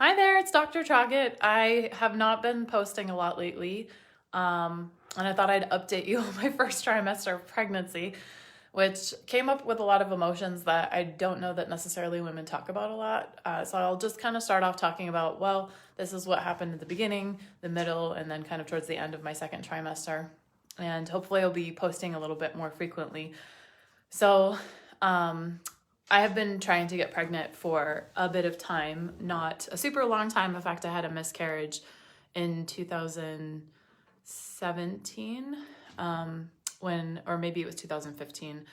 Hi there, it's Dr. Troggett. I have not been posting a lot lately, and I thought I'd update you on my first trimester of pregnancy, which came up with a lot of emotions that I don't know that necessarily women talk about a lot. So I'll just kind of start off talking about, well, this is what happened at the beginning, the middle, and then kind of towards the end of my second trimester. And hopefully I'll be posting a little bit more frequently. So, I have been trying to get pregnant for a bit of time, not a super long time. In fact, I had a miscarriage in 2017, or maybe it was 2015.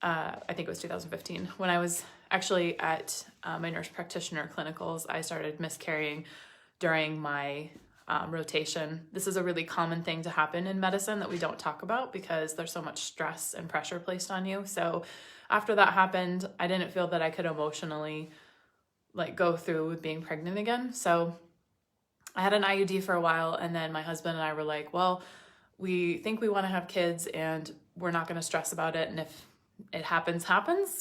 I think it was 2015 when I was actually at my nurse practitioner clinicals. I started miscarrying during my rotation. This is a really common thing to happen in medicine that we don't talk about because there's so much stress and pressure placed on you. So after that happened, I didn't feel that I could emotionally go through with being pregnant again. So I had an IUD for a while, and then my husband and I were like, well, we think we want to have kids and we're not going to stress about it. And if it happens,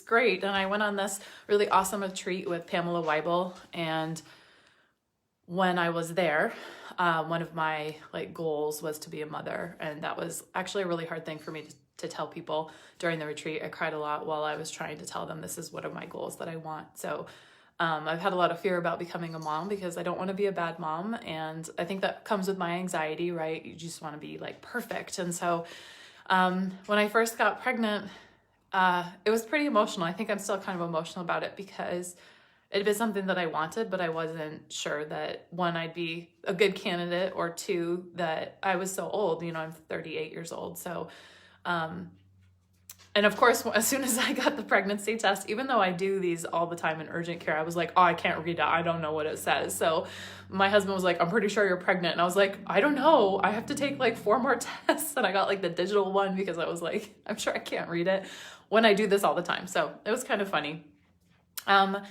great. And I went on this really awesome retreat with Pamela Weibel. And when I was there, one of my goals was to be a mother. And that was actually a really hard thing for me to tell people during the retreat. I cried a lot while I was trying to tell them this is one of my goals that I want. So I've had a lot of fear about becoming a mom because I don't want to be a bad mom. And I think that comes with my anxiety, right? You just want to be perfect. And so when I first got pregnant, it was pretty emotional. I think I'm still kind of emotional about it because it had been something that I wanted, but I wasn't sure that one, I'd be a good candidate, or two, that I was so old. I'm 38 years old. So and of course, as soon as I got the pregnancy test, even though I do these all the time in urgent care, I was like, oh, I can't read it. I don't know what it says. So my husband was like, I'm pretty sure you're pregnant. And I was like, I don't know. I have to take 4 more tests. And I got the digital one because I was like, I'm sure I can't read it when I do this all the time. So it was kind of funny. And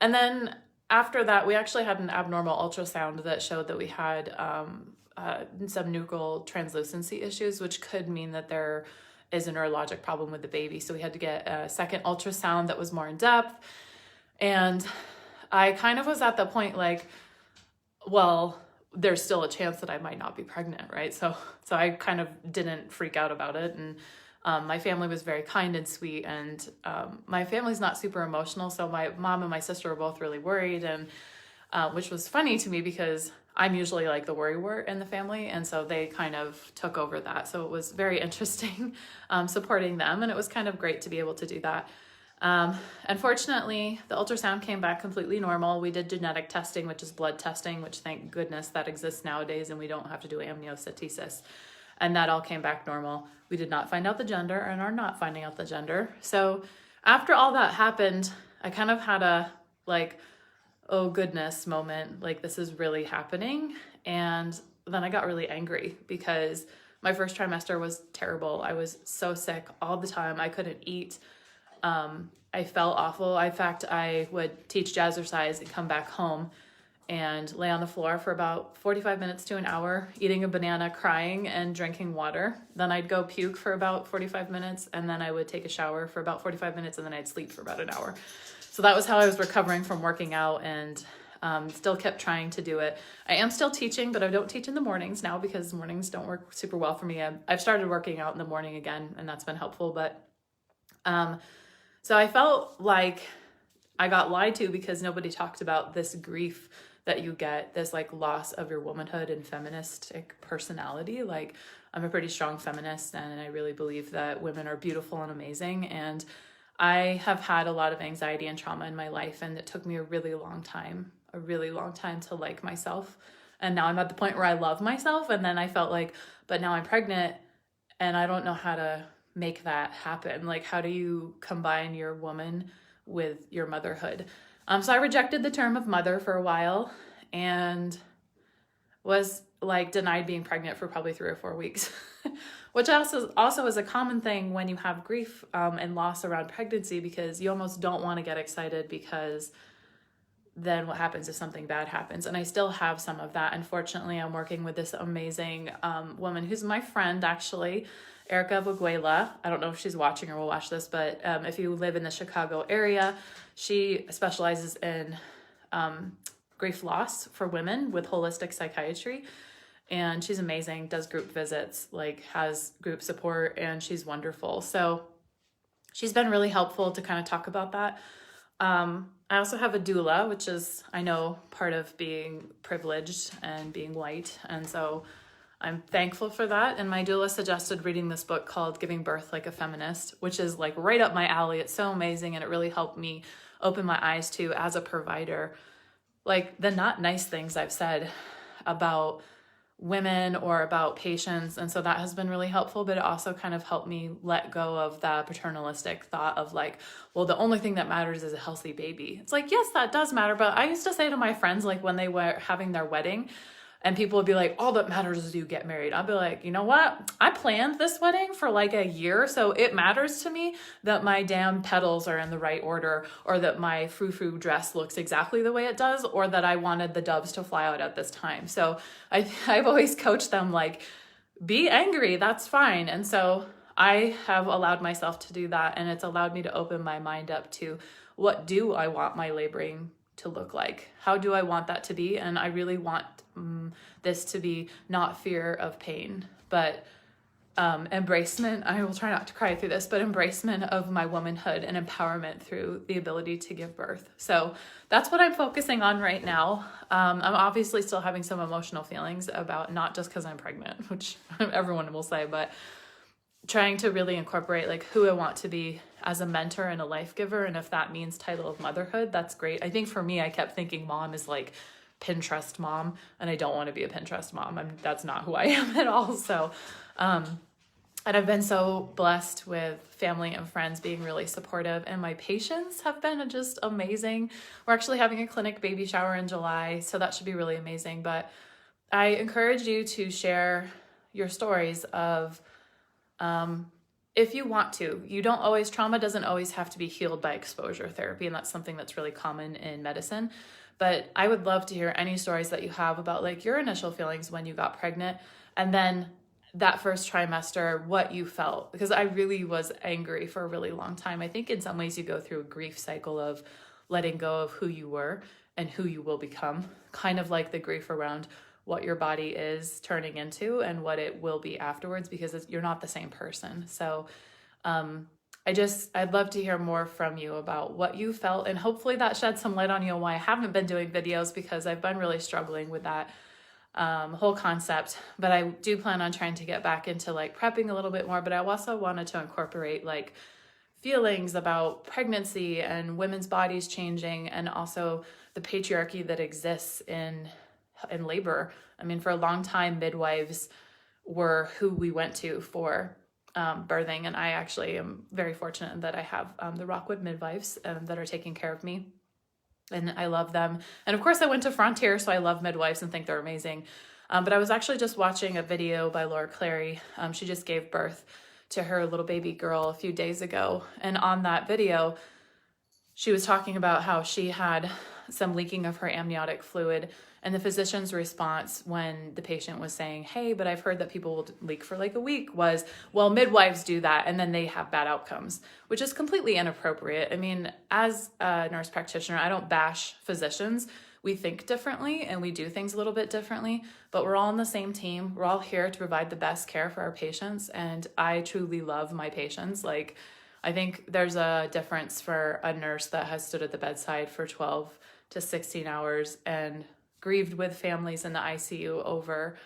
then after that, we actually had an abnormal ultrasound that showed that we had some nuchal translucency issues, which could mean that there is a neurologic problem with the baby. So we had to get a second ultrasound that was more in depth. And I kind of was at the point well, there's still a chance that I might not be pregnant, right? So I kind of didn't freak out about it. And my family was very kind and sweet. And my family's not super emotional. So my mom and my sister were both really worried, and which was funny to me because I'm usually the worrywart in the family. And so they kind of took over that. So it was very interesting supporting them. And it was kind of great to be able to do that. Unfortunately, the ultrasound came back completely normal. We did genetic testing, which is blood testing, which thank goodness that exists nowadays and we don't have to do amniocentesis. And that all came back normal. We did not find out the gender and are not finding out the gender. So after all that happened, I kind of had a oh goodness moment, this is really happening. And then I got really angry because my first trimester was terrible. I was so sick all the time. I couldn't eat. I felt awful. In fact, I would teach jazzercise and come back home and lay on the floor for about 45 minutes to an hour, eating a banana, crying, and drinking water. Then I'd go puke for about 45 minutes, and then I would take a shower for about 45 minutes, and then I'd sleep for about an hour. So that was how I was recovering from working out, and still kept trying to do it. I am still teaching, but I don't teach in the mornings now because mornings don't work super well for me. I've started working out in the morning again, and that's been helpful. But so I felt like I got lied to because nobody talked about this grief that you get, this loss of your womanhood and feministic personality. I'm a pretty strong feminist, and I really believe that women are beautiful and amazing. And I have had a lot of anxiety and trauma in my life, and it took me a really long time to like myself. And now I'm at the point where I love myself. And then I felt but now I'm pregnant and I don't know how to make that happen. How do you combine your woman with your motherhood? So I rejected the term of mother for a while and was denied being pregnant for probably 3 or 4 weeks, which also is a common thing when you have grief and loss around pregnancy, because you almost don't want to get excited because then what happens if something bad happens? And I still have some of that. Unfortunately, I'm working with this amazing woman who's my friend, actually, Erica Vaguela. I don't know if she's watching or will watch this, but if you live in the Chicago area, she specializes in grief loss for women with holistic psychiatry. And she's amazing, does group visits, like has group support, and she's wonderful. So she's been really helpful to kind of talk about that. I also have a doula, which is, I know, part of being privileged and being white. And so I'm thankful for that. And my doula suggested reading this book called Giving Birth Like a Feminist, which is like right up my alley. It's so amazing. And it really helped me open my eyes to, as a provider, like the not nice things I've said about women or about patients. And so that has been really helpful, but it also kind of helped me let go of the paternalistic thought of like, well, the only thing that matters is a healthy baby. It's like, yes, that does matter. But I used to say to my friends, like when they were having their wedding, and people would be like, all that matters is you get married. I'd be like, you know what? I planned this wedding for like a year. So it matters to me that my damn petals are in the right order, or that my frou-frou dress looks exactly the way it does, or that I wanted the doves to fly out at this time. So I've always coached them like, be angry, that's fine. And so I have allowed myself to do that. And it's allowed me to open my mind up to, what do I want my laboring to look like? How do I want that to be? And I really want this to be not fear of pain, but embracement. I will try not to cry through this, but embracement of my womanhood and empowerment through the ability to give birth. So that's what I'm focusing on right now. I'm obviously still having some emotional feelings about, not just because I'm pregnant, which everyone will say, but trying to really incorporate like who I want to be as a mentor and a life giver. And if that means title of motherhood, that's great. I think for me, I kept thinking mom is like Pinterest mom, and I don't want to be a Pinterest mom. That's not who I am at all. So, and I've been so blessed with family and friends being really supportive, and my patients have been just amazing. We're actually having a clinic baby shower in July, so that should be really amazing. But I encourage you to share your stories of, if you want to. Trauma doesn't always have to be healed by exposure therapy, and that's something that's really common in medicine. But I would love to hear any stories that you have about like your initial feelings when you got pregnant, and then that first trimester, what you felt, because I really was angry for a really long time. I think in some ways you go through a grief cycle of letting go of who you were and who you will become, kind of like the grief around what your body is turning into and what it will be afterwards, because you're not the same person. So I'd love to hear more from you about what you felt, and hopefully that sheds some light on you on why I haven't been doing videos, because I've been really struggling with that whole concept. But I do plan on trying to get back into like prepping a little bit more, but I also wanted to incorporate like feelings about pregnancy and women's bodies changing, and also the patriarchy that exists in labor. I mean, for a long time, midwives were who we went to for birthing. And I actually am very fortunate that I have the Rockwood midwives that are taking care of me, and I love them. And of course I went to Frontier, so I love midwives and think they're amazing. But I was actually just watching a video by Laura Clary. She just gave birth to her little baby girl a few days ago. And on that video, she was talking about how she had some leaking of her amniotic fluid, and the physician's response when the patient was saying, hey, but I've heard that people will leak for like a week, was, well, midwives do that and then they have bad outcomes, which is completely inappropriate. I mean, as a nurse practitioner, I don't bash physicians. We think differently and we do things a little bit differently, but we're all on the same team. We're all here to provide the best care for our patients. And I truly love my patients. Like, I think there's a difference for a nurse that has stood at the bedside for 12 to 16 hours and grieved with families in the ICU over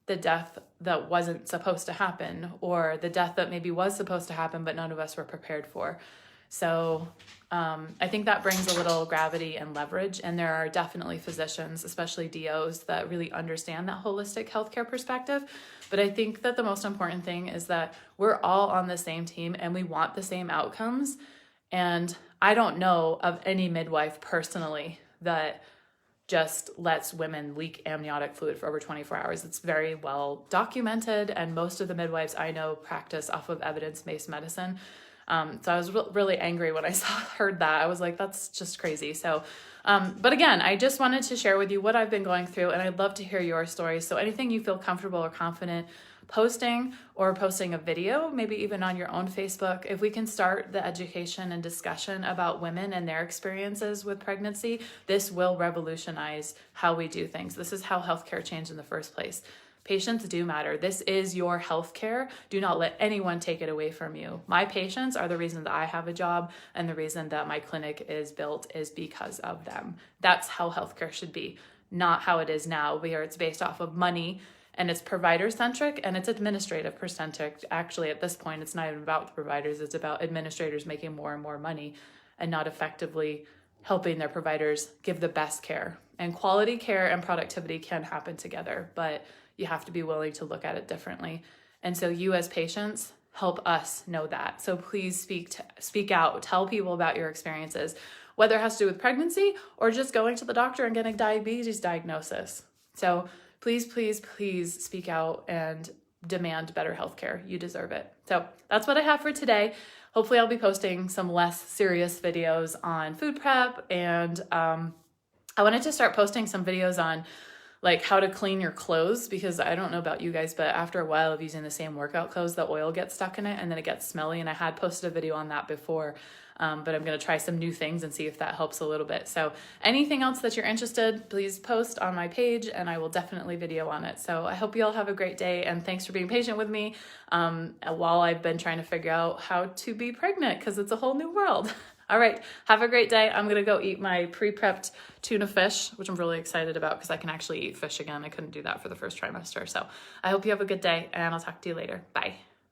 the death that wasn't supposed to happen, or the death that maybe was supposed to happen, but none of us were prepared for. So I think that brings a little gravity and leverage. And there are definitely physicians, especially DOs, that really understand that holistic healthcare perspective. But I think that the most important thing is that we're all on the same team and we want the same outcomes. And I don't know of any midwife personally that just lets women leak amniotic fluid for over 24 hours. It's very well documented, and most of the midwives I know practice off of evidence-based medicine. So I was really angry when I heard that. I was like, that's just crazy. So, but again, I just wanted to share with you what I've been going through, and I'd love to hear your stories. So anything you feel comfortable or confident posting a video, maybe even on your own Facebook. If we can start the education and discussion about women and their experiences with pregnancy, this will revolutionize how we do things. This is how healthcare changed in the first place. Patients do matter. This is your healthcare. Do not let anyone take it away from you. My patients are the reason that I have a job, and the reason that my clinic is built is because of them. That's how healthcare should be, not how it is now, where it's based off of money and it's provider-centric and it's administrative-centric. Actually, at this point, it's not even about the providers. It's about administrators making more and more money and not effectively helping their providers give the best care. And quality care and productivity can happen together, but you have to be willing to look at it differently. And so you as patients help us know that. So please speak out, tell people about your experiences, whether it has to do with pregnancy or just going to the doctor and getting diabetes diagnosis. So please, please, please speak out and demand better healthcare. You deserve it. So that's what I have for today. Hopefully I'll be posting some less serious videos on food prep, and I wanted to start posting some videos on like how to clean your clothes, because I don't know about you guys, but after a while of using the same workout clothes, the oil gets stuck in it and then it gets smelly. And I had posted a video on that before, but I'm going to try some new things and see if that helps a little bit. So anything else that you're interested, please post on my page and I will definitely video on it. So I hope you all have a great day, and thanks for being patient with me while I've been trying to figure out how to be pregnant, because it's a whole new world. All right, have a great day. I'm gonna go eat my pre-prepped tuna fish, which I'm really excited about because I can actually eat fish again. I couldn't do that for the first trimester. So I hope you have a good day, and I'll talk to you later. Bye.